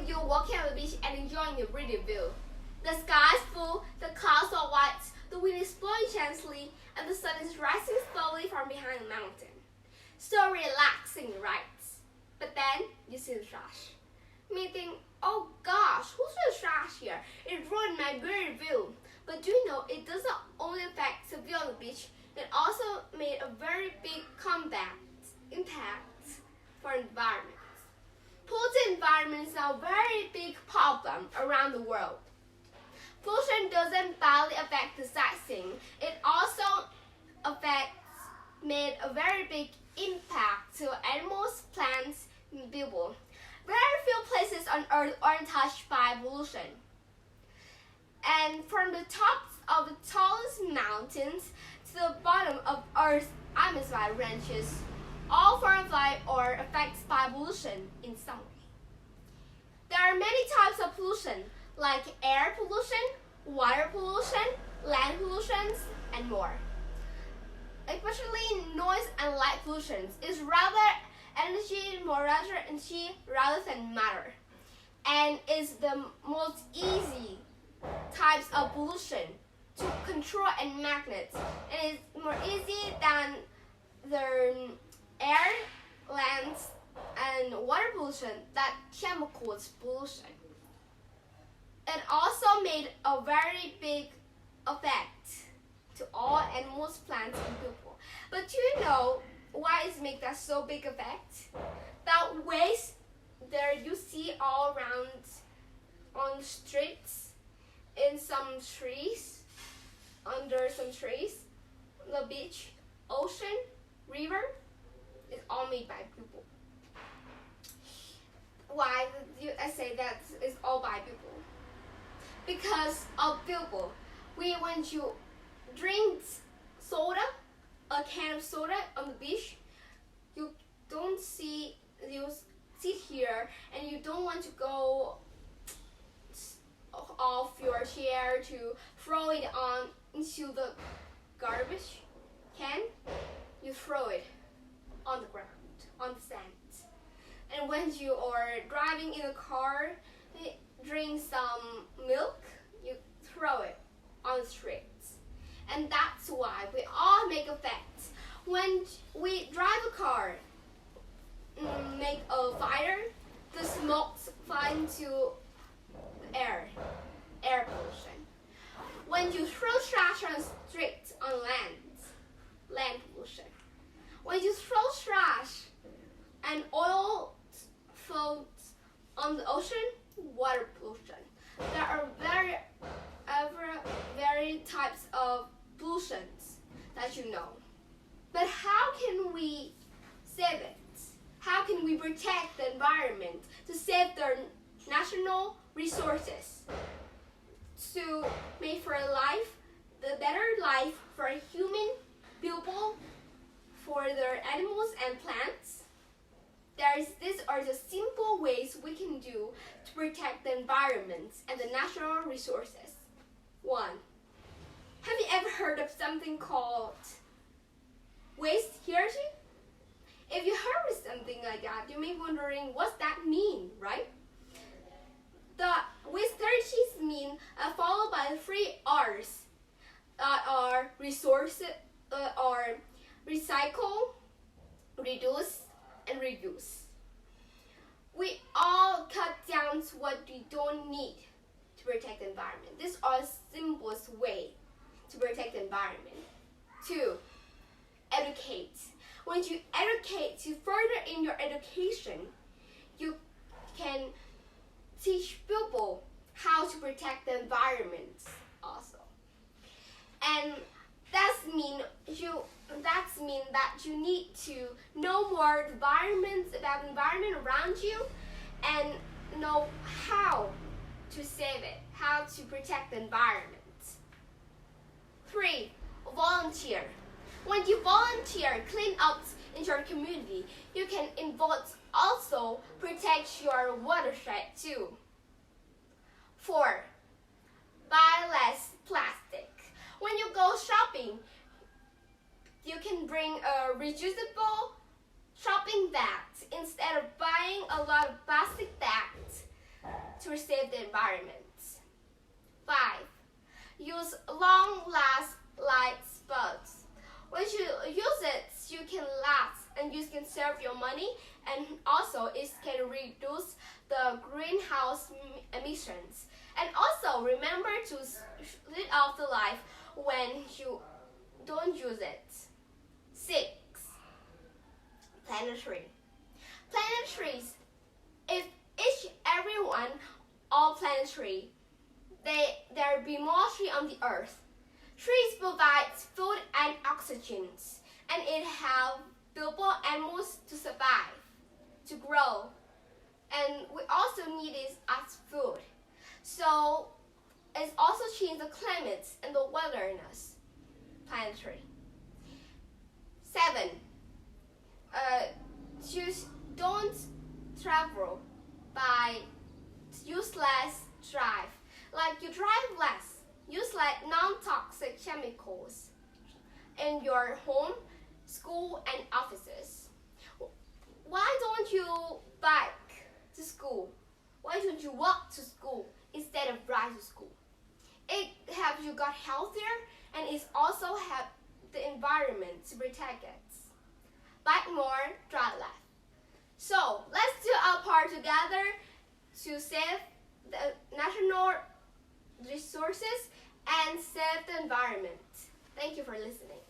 with you walking on the beach and enjoying the pretty view. The sky is full, the clouds are white, the wind is blowing gently, and the sun is rising slowly from behind the mountain. So relaxing, right? But then you see the trash. You may think, oh gosh, who's the trash here? It ruined my pretty view. But do you know it doesn't only affect the view on the beach, it also made a very big impact for the environment. Polluted environment is a very big problem around the world. Pollution doesn't badly affect the sightseeing. It also made a very big impact to animals, plants, and people. Very few places on Earth are untouched by pollution. And from the tops of the tallest mountains to the bottom of Earth's atmosphere ranges, all forms of life are affected by pollution in some way. There are many types of pollution, like air pollution, water pollution, land pollution, and more. Especially noise and light pollution is rather energy rather than matter, and is the most easy types of pollution to control and magnet. It is more easy than the air, land, and water pollution that chemicals pollution. It also made a very big effect to all animals, plants, and people. But do you know why it makes that so big effect? That waste there you see all around on the streets, in some trees, under some trees, the beach, ocean, river, is all made by people. Why do I say that it's all by people? Because of people. When you drink soda, a can of soda on the beach, you sit here and you don't want to go off your chair to throw it into the garbage can. You throw it on the ground, on the sand. And when you are driving in a car, drink some milk, you throw it on the streets. And that's why we all make effects. When we drive a car, make a fire, the smoke fly into air pollution. When you throw trash on the street, on land pollution. When you throw trash and oil floats on the ocean, water pollution. There are very types of pollutions that you know. But how can we save it? How can we protect the environment to save their national resources to make for the better life for human people, for their animals and plants? These are the simple ways we can do to protect the environment and the natural resources. 1. Have you ever heard of something called waste hierarchy? If you heard of something like that, you may be wondering what's that mean, right? The waste hierarchies mean followed by the 3 R's that are resources, or recycle, reduce, and reuse. We all cut down to what we don't need to protect the environment. These are the simplest way to protect the environment. 2. Educate. When you educate, you further in your education, you can teach people how to protect the environment also. And that means that you need to know more about the environment around you and know how to save it, how to protect the environment. 3. Volunteer. When you volunteer, clean up in your community, you can also protect your watershed too. 4. Buy less plastic. When you go shopping, you can bring a reusable shopping bag instead of buying a lot of plastic bags. save the environment. 5. Use long-last light bulbs. When you use it, you can last and you can save your money, and also it can reduce the greenhouse emissions. And also remember to switch off the light when you don't use it. 6. Planetary. Planetaries. If everyone all planetary, there be more trees on the earth. Trees provide food and oxygen, and it helps people animals to survive, to grow. And we also need it as food. So it also changes the climate and the wilderness. Planetary. 7. Just don't travel by useless drive. Like you drive less. Use like non-toxic chemicals in your home, school, and offices. Why don't you bike to school? Why don't you walk to school instead of drive to school? It helps you get healthier, and it also helps the environment to protect it. Bike more, drive less. So let's do our part together to save the national resources and save the environment. Thank you for listening.